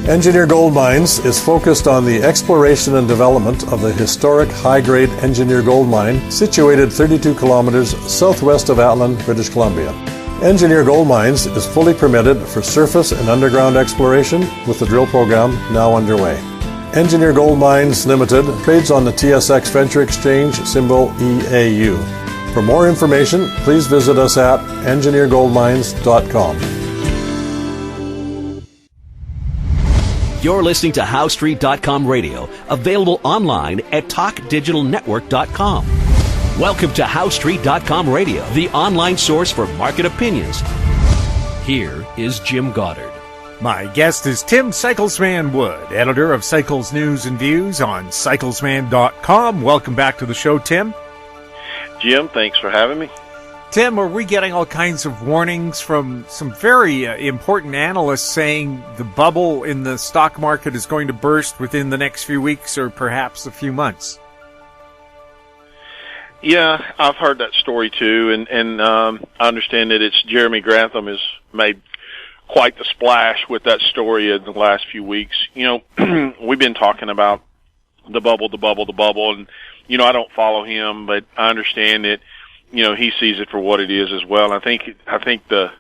Engineer Gold Mines is focused on the exploration and development of the historic high-grade Engineer Gold Mine situated 32 kilometers southwest of Atlan, British Columbia. Engineer Gold Mines is fully permitted for surface and underground exploration with the drill program now underway. Engineer Gold Mines Limited trades on the TSX Venture Exchange, symbol EAU. For more information, please visit us at engineergoldmines.com. You're listening to HowStreet.com radio, available online at TalkDigitalNetwork.com. Welcome to HowStreet.com radio, the online source for market opinions. Here is Jim Goddard. My guest is Tim Cyclesman Wood, editor of Cycles News and Views on Cyclesman.com. Welcome back to the show, Tim. Jim, thanks for having me. Tim, are we getting all kinds of warnings from some very important analysts saying the bubble in the stock market is going to burst within the next few weeks or perhaps a few months? Yeah, I've heard that story too, and I understand that it's Jeremy Grantham has made quite the splash with that story in the last few weeks. You know, we've been talking about the bubble, and, you know, I don't follow him, but I understand that, you know, he sees it for what it is as well. I think the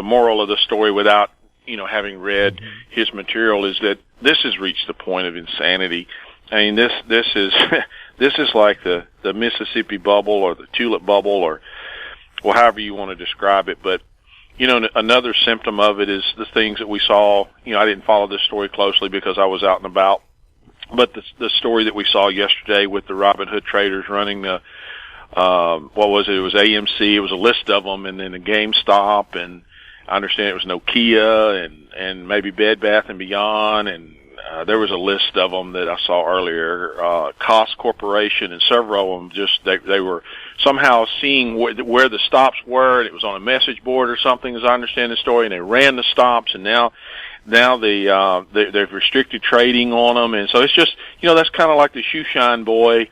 moral of the story, without, you know, having read his material, is that this has reached the point of insanity. I mean, this is this is like the Mississippi bubble or the tulip bubble, or well, however you want to describe it. But, you know, another symptom of it is the things that we saw. You know, I didn't follow this story closely because I was out and about, but the story that we saw yesterday with the Robinhood traders running the what was it? It was AMC. It was a list of them, and then the GameStop, and I understand it was Nokia, and maybe Bed Bath and Beyond, and there was a list of them that I saw earlier. Koss Corporation, and several of them just they were somehow seeing where the stops were, and it was on a message board or something, as I understand the story, and they ran the stops, and now they've restricted trading on them, and so it's just, you know, that's kind of like the shoe shine boy.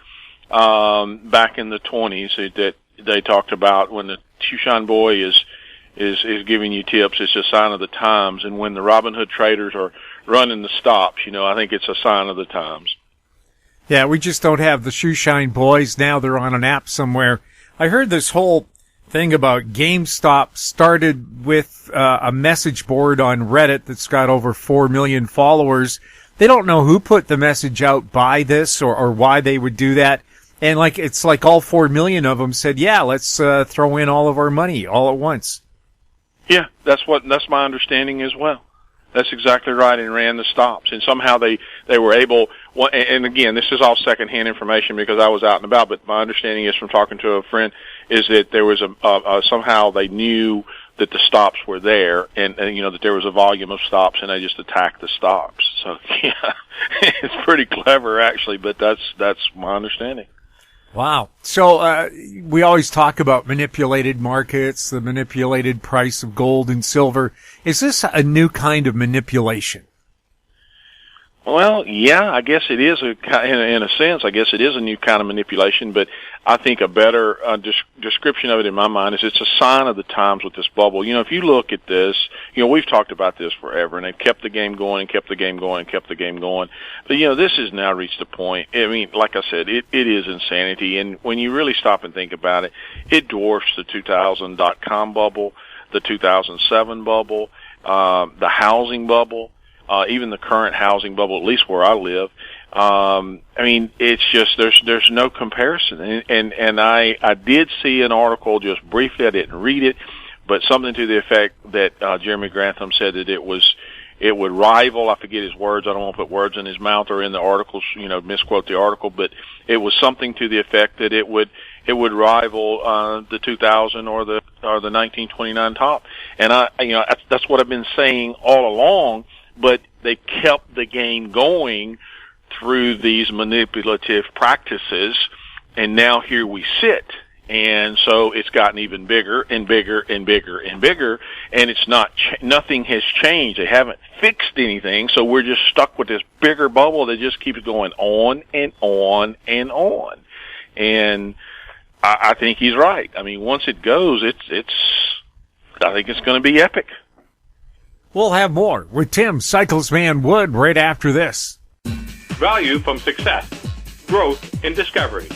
Back in the 20s that they talked about, when the shoeshine boy is giving you tips, it's a sign of the times. And when the Robinhood traders are running the stops, you know, I think it's a sign of the times. Yeah, we just don't have the shoeshine boys now. They're on an app somewhere. I heard this whole thing about GameStop started with a message board on Reddit that's got over 4 million followers. They don't know who put the message out, buy this, or why they would do that. And it's like all 4 million of them said, yeah, let's throw in all of our money all at once. Yeah, that's my understanding as well. That's exactly right, and ran the stops. And somehow they were able, and again, this is all secondhand information because I was out and about, but my understanding is from talking to a friend is that there was somehow they knew that the stops were there, and you know, that there was a volume of stops, and they just attacked the stops. So yeah, it's pretty clever actually, but that's my understanding. Wow. So we always talk about manipulated markets, the manipulated price of gold and silver. Is this a new kind of manipulation? Well, yeah, I guess it is in a sense. I guess it is a new kind of manipulation, but I think a better description of it in my mind is it's a sign of the times with this bubble. You know, if you look at this, you know, we've talked about this forever, and they've kept the game going and kept the game going and kept the game going. But, you know, this has now reached a point. I mean, like I said, it is insanity, and when you really stop and think about it, it dwarfs the 2000.com bubble, the 2007 bubble, the housing bubble. Even the current housing bubble, at least where I live. I mean, it's just, there's no comparison. And I did see an article just briefly, I didn't read it, but something to the effect that, Jeremy Grantham said that it would rival, I forget his words, I don't want to put words in his mouth or in the articles, you know, misquote the article, but it was something to the effect that it would rival, the 2000 or the 1929 top. And that's what I've been saying all along. But they kept the game going through these manipulative practices, and now here we sit. And so it's gotten even bigger and bigger and bigger and bigger, and it's nothing has changed. They haven't fixed anything, so we're just stuck with this bigger bubble that just keeps going on and on and on. And I think he's right. I mean, once it goes, I think it's going to be epic. We'll have more with Tim Cyclesman Wood right after this. Value from success, growth, and discovery.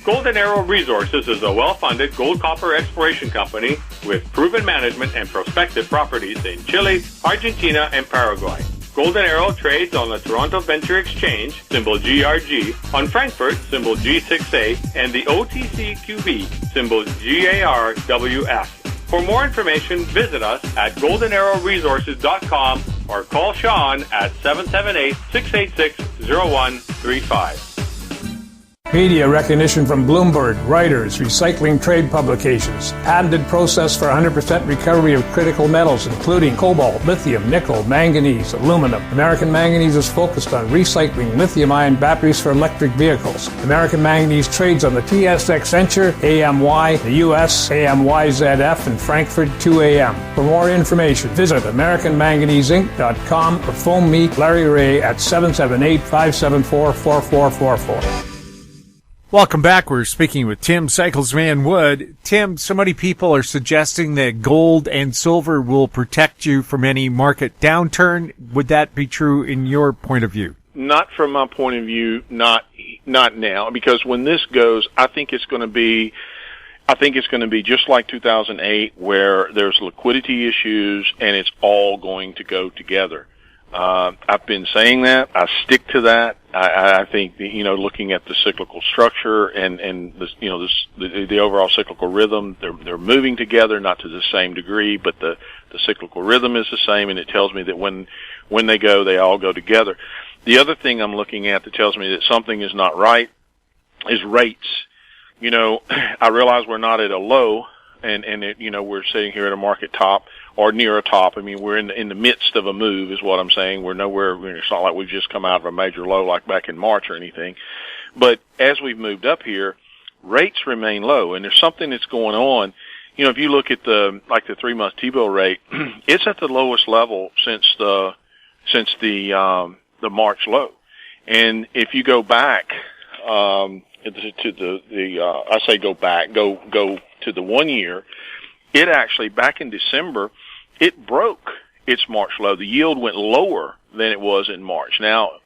Golden Arrow Resources is a well-funded gold-copper exploration company with proven management and prospective properties in Chile, Argentina, and Paraguay. Golden Arrow trades on the Toronto Venture Exchange, symbol GRG, on Frankfurt, symbol G6A, and the OTCQB, symbol GARWF. For more information, visit us at goldenarrowresources.com or call Sean at 778-686-0135. Media recognition from Bloomberg, Reuters, recycling trade publications. Patented process for 100% recovery of critical metals, including cobalt, lithium, nickel, manganese, aluminum. American Manganese is focused on recycling lithium-ion batteries for electric vehicles. American Manganese trades on the TSX Venture, AMY, the US, AMYZF, and Frankfurt 2AM. For more information, visit AmericanManganeseInc.com or phone me, Larry Ray, at 778-574-4444. Welcome back. We're speaking with Tim Cyclesman Wood. Tim, so many people are suggesting that gold and silver will protect you from any market downturn. Would that be true in your point of view? Not from my point of view, not now, because when this goes, I think it's going to be just like 2008, where there's liquidity issues and it's all going to go together. I've been saying that. I stick to that. I think, looking at the cyclical structure and the overall cyclical rhythm, they're moving together, not to the same degree, but the cyclical rhythm is the same, and it tells me that when they go, they all go together. The other thing I'm looking at that tells me that something is not right is rates. I realize we're not at a low, and we're sitting here at a market top or near a top. I mean, we're in the midst of a move is what I'm saying. We're nowhere, it's not like we've just come out of a major low like back in March or anything. But as we've moved up here, rates remain low, and there's something that's going on. If you look at the 3-month T-bill rate, it's at the lowest level since the March low. And if you go back, go to the 1 year, it actually, back in December, it broke its March low. The yield went lower than it was in March. Now,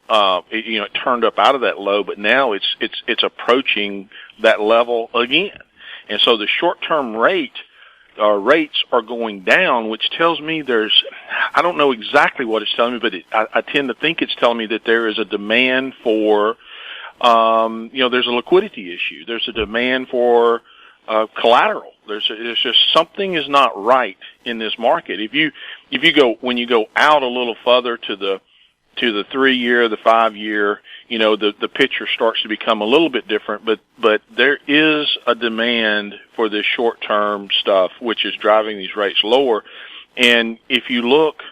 it turned up out of that low, but now it's approaching that level again. And so the short-term rates are going down, which tells me I don't know exactly what it's telling me, but I tend to think it's telling me that there is a demand for, there's a liquidity issue. There's a demand for collateral. There's just something is not right in this market. When you go out a little further to the 3-year, the 5-year, the picture starts to become a little bit different, but there is a demand for this short-term stuff, which is driving these rates lower. And if you look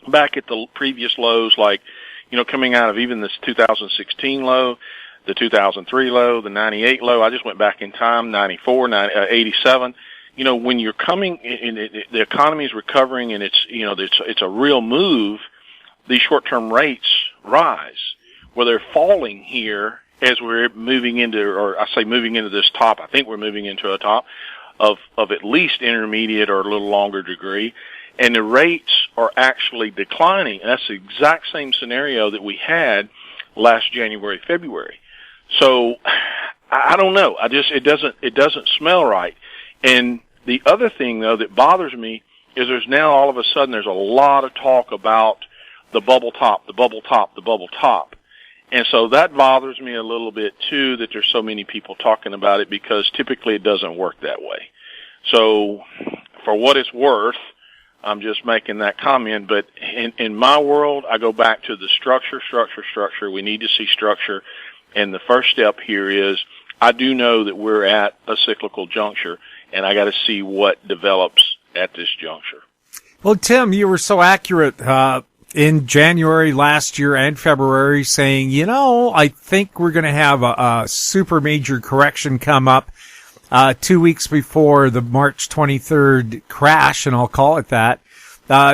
back at the previous lows, like, coming out of even this 2016 low, the 2003 low, the 98 low, I just went back in time, 94, 87. When you're coming, the economy is recovering and it's a real move, these short-term rates rise. Well, they're falling here as we're moving into this top. I think we're moving into a top of at least intermediate or a little longer degree. And the rates are actually declining. And that's the exact same scenario that we had last January, February. So I don't know. It doesn't smell right. And the other thing though that bothers me is there's now all of a sudden there's a lot of talk about the bubble top. And so that bothers me a little bit too, that there's so many people talking about it, because typically it doesn't work that way. So for what it's worth, I'm just making that comment. But in my world, I go back to the structure. We need to see structure. And the first step here is I do know that we're at a cyclical juncture, and I got to see what develops at this juncture. Well, Tim, you were so accurate in January last year and February saying, I think we're going to have a super major correction come up 2 weeks before the March 23rd crash, and I'll call it that.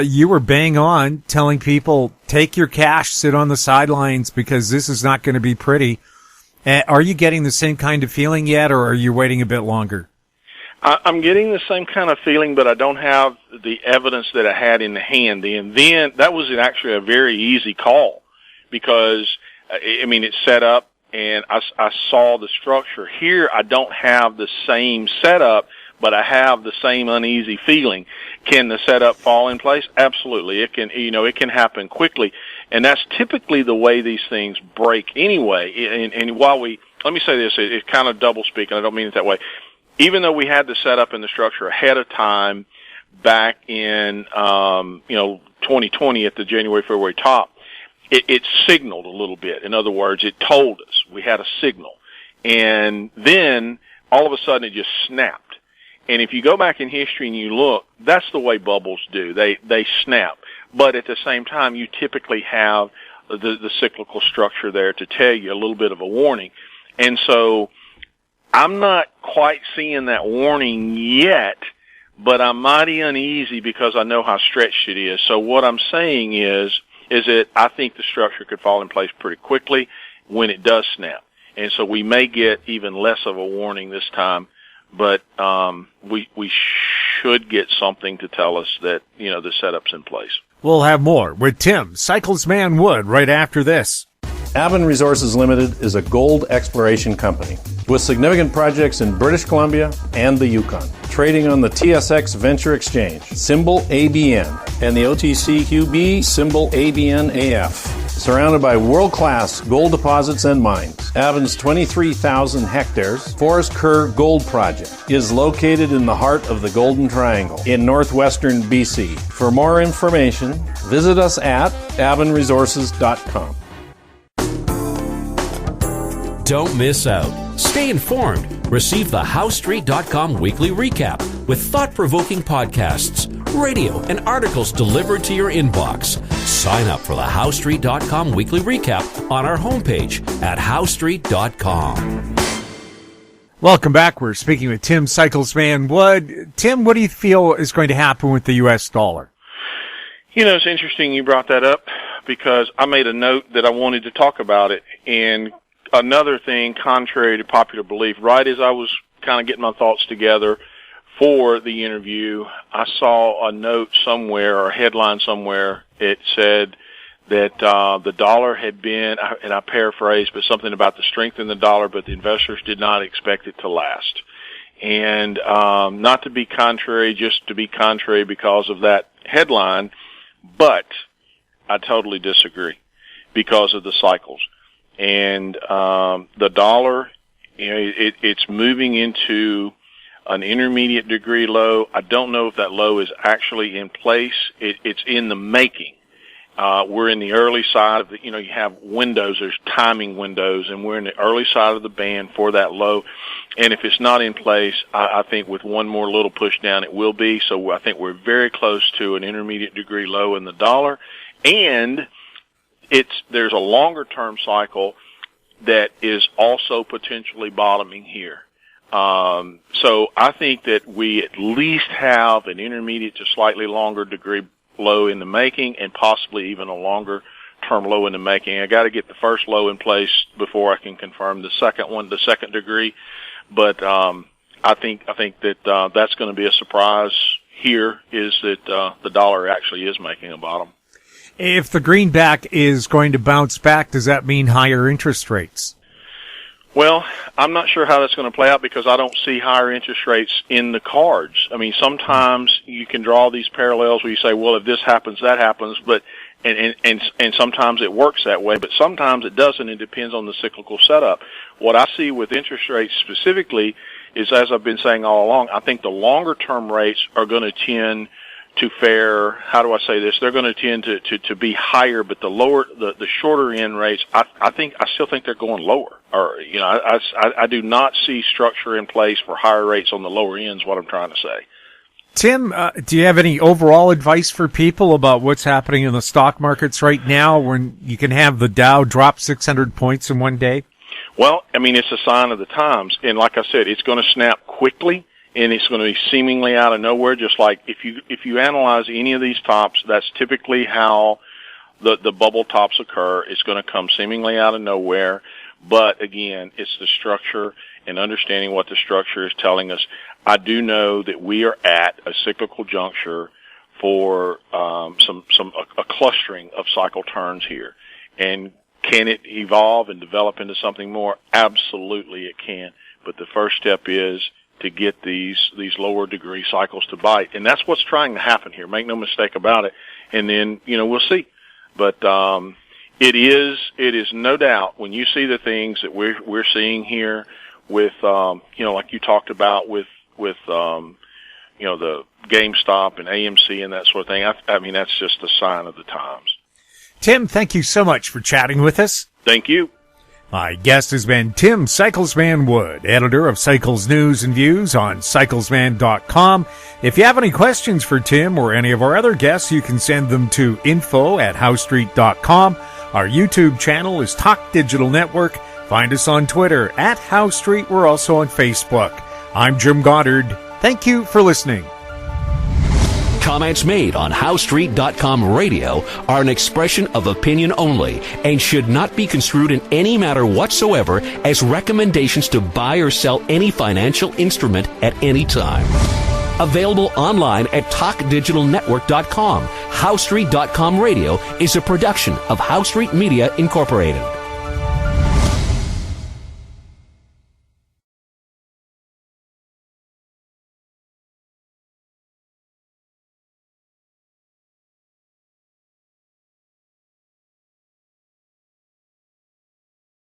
You were bang on telling people, take your cash, sit on the sidelines, because this is not going to be pretty. Are you getting the same kind of feeling yet, or are you waiting a bit longer? I'm getting the same kind of feeling, but I don't have the evidence that I had in the hand. And then that was actually a very easy call because, it's set up and I saw the structure. Here, I don't have the same setup, but I have the same uneasy feeling. Can the setup fall in place? Absolutely. It can happen quickly. And that's typically the way these things break anyway. And while let me say this, it's kind of double speak, and I don't mean it that way. Even though we had the setup and the structure ahead of time back in, 2020 at the January, February top, it signaled a little bit. In other words, it told us we had a signal. And then all of a sudden it just snapped. And if you go back in history and you look, that's the way bubbles do. They snap. But at the same time, you typically have the cyclical structure there to tell you a little bit of a warning. And so I'm not quite seeing that warning yet, but I'm mighty uneasy because I know how stretched it is. So what I'm saying is that I think the structure could fall in place pretty quickly when it does snap. And so we may get even less of a warning this time, but we should get something to tell us that, the setup's in place. We'll have more with Tim, Cyclesman Wood, right after this. Avon Resources Limited is a gold exploration company with significant projects in British Columbia and the Yukon, trading on the TSX Venture Exchange, symbol ABN, and the OTCQB, symbol ABNAF. Surrounded by world-class gold deposits and mines, Avon's 23,000 hectares Forest Kerr Gold Project is located in the heart of the Golden Triangle in northwestern BC. For more information, visit us at avonresources.com. Don't miss out. Stay informed. Receive the HowStreet.com weekly recap with thought-provoking podcasts, radio, and articles delivered to your inbox. Sign up for the HowStreet.com weekly recap on our homepage at HowStreet.com. Welcome back. We're speaking with Tim, Cyclesman Wood. Tim, what do you feel is going to happen with the U.S. dollar? It's interesting you brought that up because I made a note that I wanted to talk about it. And another thing, contrary to popular belief, right as I was kind of getting my thoughts together for the interview, I saw a note somewhere or a headline somewhere. It said that the dollar had been, and I paraphrase, but something about the strength in the dollar, but the investors did not expect it to last. And not to be contrary, just to be contrary because of that headline, but I totally disagree because of the cycles. And the dollar, it's moving into an intermediate degree low. I don't know if that low is actually in place. It's in the making. We're in the early side of the, you have windows, there's timing windows, and we're in the early side of the band for that low. And if it's not in place, I think with one more little push down, it will be. So I think we're very close to an intermediate degree low in the dollar. And there's a longer term cycle that is also potentially bottoming here. So I think that we at least have an intermediate to slightly longer degree low in the making and possibly even a longer term low in the making. I got to get the first low in place before I can confirm the second one, the second degree. But I think that that's going to be a surprise here is that the dollar actually is making a bottom. If the greenback is going to bounce back, does that mean higher interest rates? Well, I'm not sure how that's going to play out because I don't see higher interest rates in the cards. I mean, sometimes you can draw these parallels where you say, well, if this happens, that happens, but and sometimes it works that way, but sometimes it doesn't. It depends on the cyclical setup. What I see with interest rates specifically is, as I've been saying all along, I think the longer term rates are going to tend to fare, how do I say this? They're going to tend to be higher, but the shorter end rates, I still think they're going lower. Or, I do not see structure in place for higher rates on the lower ends, what I'm trying to say. Tim, do you have any overall advice for people about what's happening in the stock markets right now when you can have the Dow drop 600 points in one day? Well, I mean, it's a sign of the times. And like I said, it's going to snap quickly. And it's going to be seemingly out of nowhere, just like if you analyze any of these tops, that's typically how the bubble tops occur. It's going to come seemingly out of nowhere. But again, it's the structure and understanding what the structure is telling us. I do know that we are at a cyclical juncture for a clustering of cycle turns here. And can it evolve and develop into something more? Absolutely it can. But the first step is to get these lower degree cycles to bite. And that's what's trying to happen here. Make no mistake about it. And then, we'll see. But it is no doubt when you see the things that we're seeing here with like you talked about with the GameStop and AMC and that sort of thing. I mean, that's just a sign of the times. Tim, thank you so much for chatting with us. Thank you. My guest has been Tim Cyclesman Wood, editor of Cycles News and Views on cyclesman.com. If you have any questions for Tim or any of our other guests, you can send them to info@howstreet.com. Our YouTube channel is Talk Digital Network. Find us on Twitter @HowStreet. We're also on Facebook. I'm Jim Goddard. Thank you for listening. Comments made on HowStreet.com radio are an expression of opinion only and should not be construed in any matter whatsoever as recommendations to buy or sell any financial instrument at any time. Available online at TalkDigitalNetwork.com. HowStreet.com radio is a production of HowStreet Media Incorporated.